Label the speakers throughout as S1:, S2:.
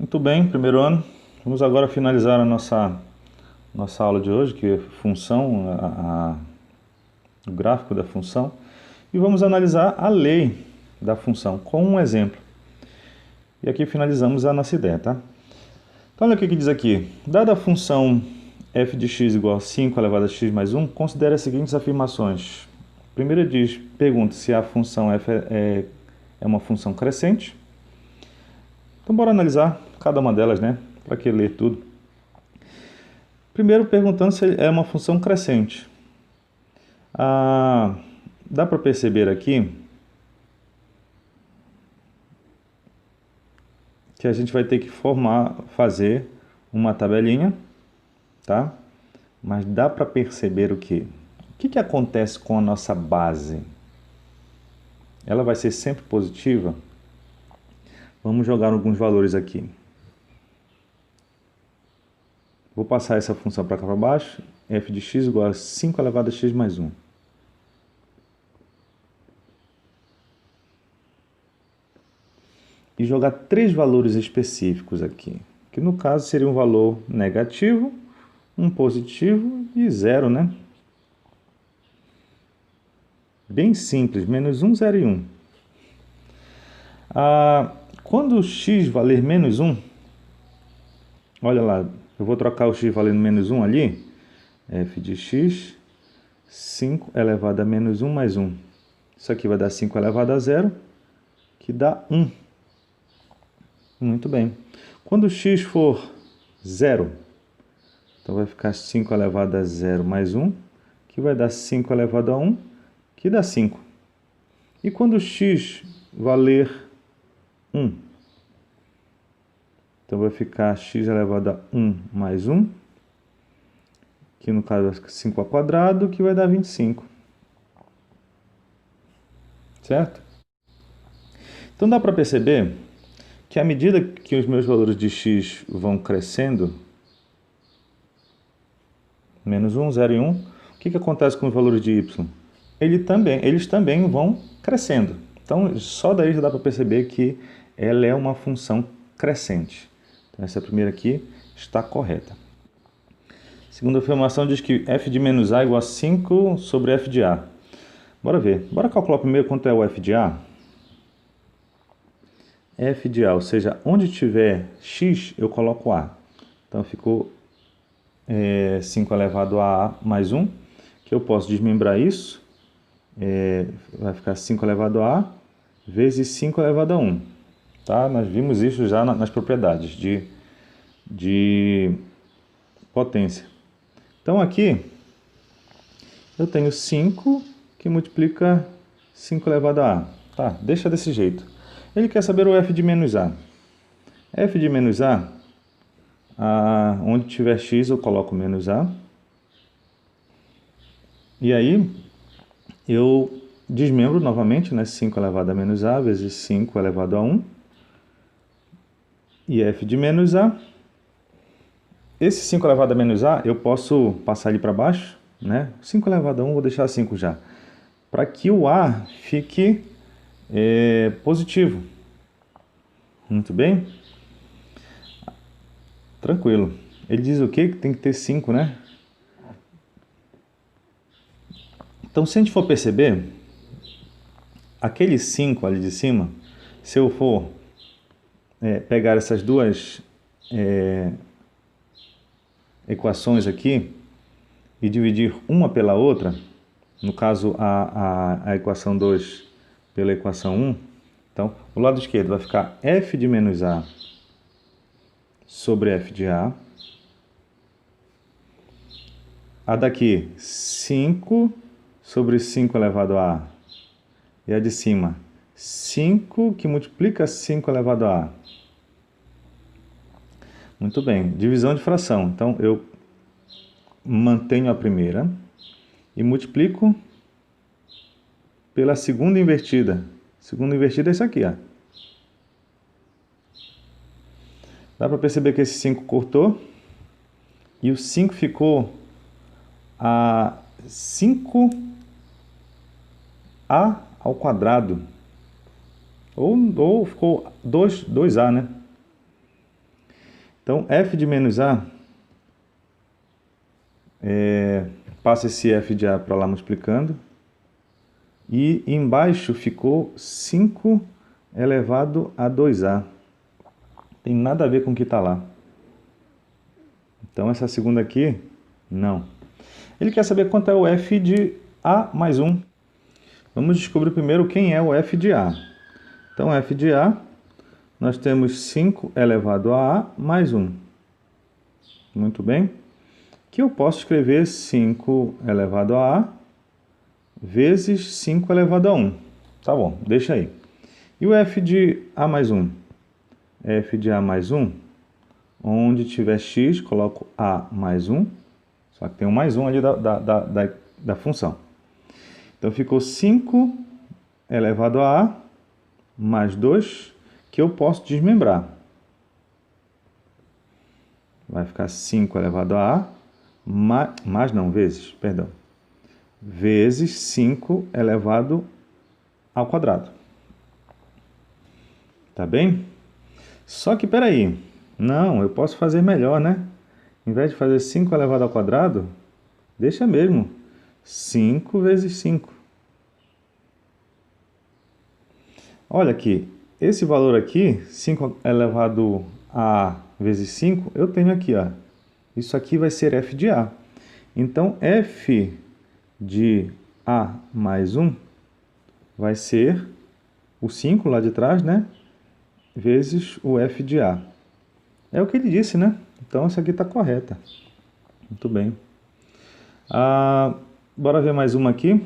S1: Muito bem, primeiro ano. Vamos agora finalizar a nossa aula de hoje, que é função, o gráfico da função. E vamos analisar a lei da função com um exemplo. E aqui finalizamos a nossa ideia, tá? Então olha o que diz aqui. Dada a função f de x igual a 5 elevado a x mais 1, considere as seguintes afirmações. Primeiro pergunta se a função f é uma função crescente. Então bora analisar cada uma delas, né? Para que ler tudo? Primeiro perguntando se é uma função crescente. Dá para perceber aqui que a gente vai ter que fazer uma tabelinha, tá? Mas dá para perceber o quê? O que acontece com a nossa base? Ela vai ser sempre positiva? Vamos jogar alguns valores aqui. Vou passar essa função para cá para baixo. F de x igual a 5 elevado a x mais 1. E jogar três valores específicos aqui. Que no caso seria um valor negativo, um positivo e zero, né? Bem simples, menos 1, 0 e 1. Quando o x valer menos 1, olha lá, eu vou trocar o x valendo menos 1 ali, f de x, 5 elevado a menos 1 mais 1. Isso aqui vai dar 5 elevado a 0, que dá 1. Muito bem. Quando o x for 0, então vai ficar 5 elevado a 0 mais 1, que vai dar 5 elevado a 1, que dá 5. E quando o x valer 1, então vai ficar x elevado a 1 mais 1, que no caso é 5 ao quadrado, que vai dar 25. Certo? Então dá para perceber que à medida que os meus valores de x vão crescendo, menos 1, 0 e 1, o que acontece com os valores de y? Eles também vão crescendo. Então só daí já dá para perceber que ela é uma função crescente. Então essa primeira aqui está correta. Segunda afirmação diz que f de menos a igual a 5 sobre f de a. Bora ver. Bora calcular primeiro quanto é o f de a. F de a, ou seja, onde tiver x, eu coloco a. Então ficou 5 elevado a mais 1, que eu posso desmembrar isso. Vai ficar 5 elevado a vezes 5 elevado a 1. Tá? Nós vimos isso já nas propriedades de potência. Então aqui eu tenho 5 que multiplica 5 elevado a a. Tá, deixa desse jeito. Ele quer saber o f de menos a. F de menos a, onde tiver x eu coloco menos a. E aí eu desmembro novamente, né? 5 elevado a menos a vezes 5 elevado a 1. E f de menos a. Esse 5 elevado a menos a, eu posso passar ele para baixo, né? 5 elevado a 1, vou deixar 5 já. Para que o a fique positivo. Muito bem? Tranquilo. Ele diz o quê? Que tem que ter 5, né? Então, se a gente for perceber, aquele 5 ali de cima, se eu for pegar essas duas equações aqui e dividir uma pela outra, no caso a equação 2 pela equação 1, então o lado esquerdo vai ficar f de menos a sobre f de a. A daqui 5 sobre 5 elevado a a. E a de cima 5 que multiplica 5 elevado a a. Muito bem, divisão de fração. Então eu mantenho a primeira e multiplico pela segunda invertida. Segunda invertida é isso aqui, ó. Dá para perceber que esse 5 cortou e o 5 ficou a 5a ao quadrado. Ou ficou 2a, né? Então, f de menos a, passa esse f de a para lá multiplicando. E embaixo ficou 5 elevado a 2a. Tem nada a ver com o que está lá. Então, essa segunda aqui, não. Ele quer saber quanto é o f de a mais 1. Vamos descobrir primeiro quem é o f de a. Então, f de a, nós temos 5 elevado a a mais 1. Muito bem. Que eu posso escrever 5 elevado a a vezes 5 elevado a 1. Tá bom, deixa aí. E o f de a mais 1? F de a mais 1, onde tiver x, coloco a mais 1. Só que tem um mais 1 ali da função. Então, ficou 5 elevado a a mais 2, que eu posso desmembrar. Vai ficar 5 elevado a a, vezes 5 elevado ao quadrado. Tá bem? Só que, peraí, não, eu posso fazer melhor, né? Em vez de fazer 5 elevado ao quadrado, deixa mesmo, 5 vezes 5. Olha aqui, esse valor aqui, 5 elevado a vezes 5, eu tenho aqui, ó. Isso aqui vai ser f de a. Então, f de a mais 1 vai ser o 5 lá de trás, né? Vezes o f de a. É o que ele disse, né? Então, essa aqui está correta. Muito bem. Bora ver mais uma aqui.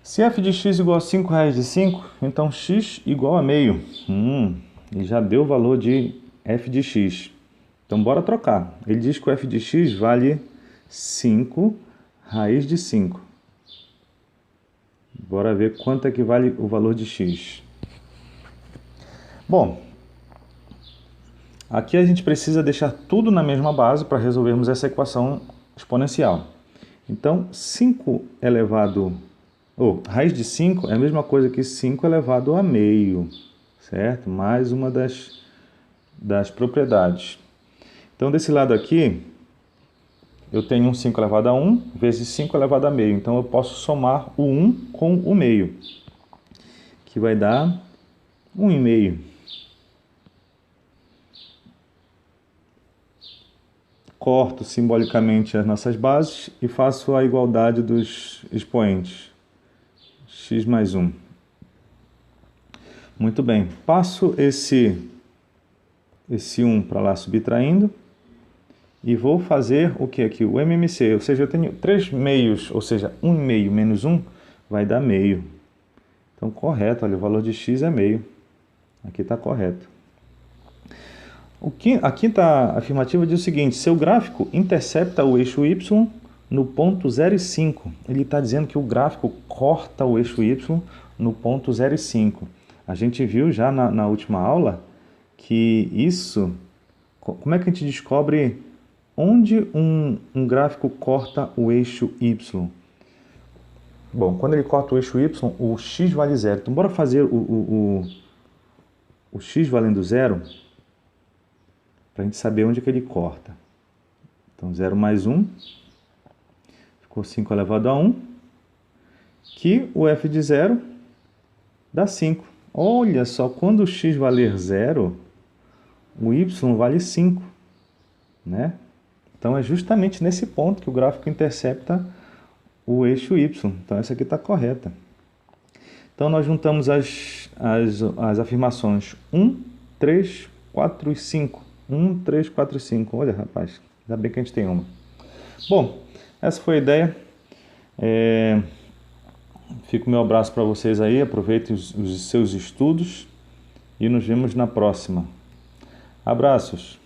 S1: Se f de x igual a 5 raiz de 5, então x igual a meio. E já deu o valor de f de x. Então, bora trocar. Ele diz que o f de x vale 5 raiz de 5. Bora ver quanto é que vale o valor de x. Bom, aqui a gente precisa deixar tudo na mesma base para resolvermos essa equação exponencial. Então, 5 elevado... raiz de 5 é a mesma coisa que 5 elevado a meio, certo? Mais uma das propriedades. Então, desse lado aqui, eu tenho um 5 elevado a 1 vezes 5 elevado a meio. Então, eu posso somar o 1 com o meio, que vai dar 1,5. Corto simbolicamente as nossas bases e faço a igualdade dos expoentes. X mais 1. Muito bem. Passo esse 1 para lá subtraindo. E vou fazer o que aqui? O MMC, ou seja, eu tenho 3 meios, ou seja, 1,5 menos 1 vai dar meio. Então, correto, olha, o valor de x é meio. Aqui está correto. A quinta afirmativa diz o seguinte: seu gráfico intercepta o eixo y no ponto 0 e 5. Ele está dizendo que o gráfico corta o eixo y no ponto 0 e 5. A gente viu já na última aula que isso... Como é que a gente descobre onde um gráfico corta o eixo y? Bom, quando ele corta o eixo y, o x vale 0. Então, bora fazer o x valendo 0 para a gente saber onde que ele corta. Então, 0 mais 1, ficou 5 elevado a 1, que o f de 0 dá 5. Olha só, quando o x valer 0, o y vale 5, né? Então, é justamente nesse ponto que o gráfico intercepta o eixo y. Então, essa aqui está correta. Então, nós juntamos as afirmações 1, 3, 4 e 5. 1, 3, 4 e 5. Olha, rapaz, ainda bem que a gente tem uma. Bom, essa foi a ideia. Fica o meu abraço para vocês aí. Aproveitem os seus estudos e nos vemos na próxima. Abraços!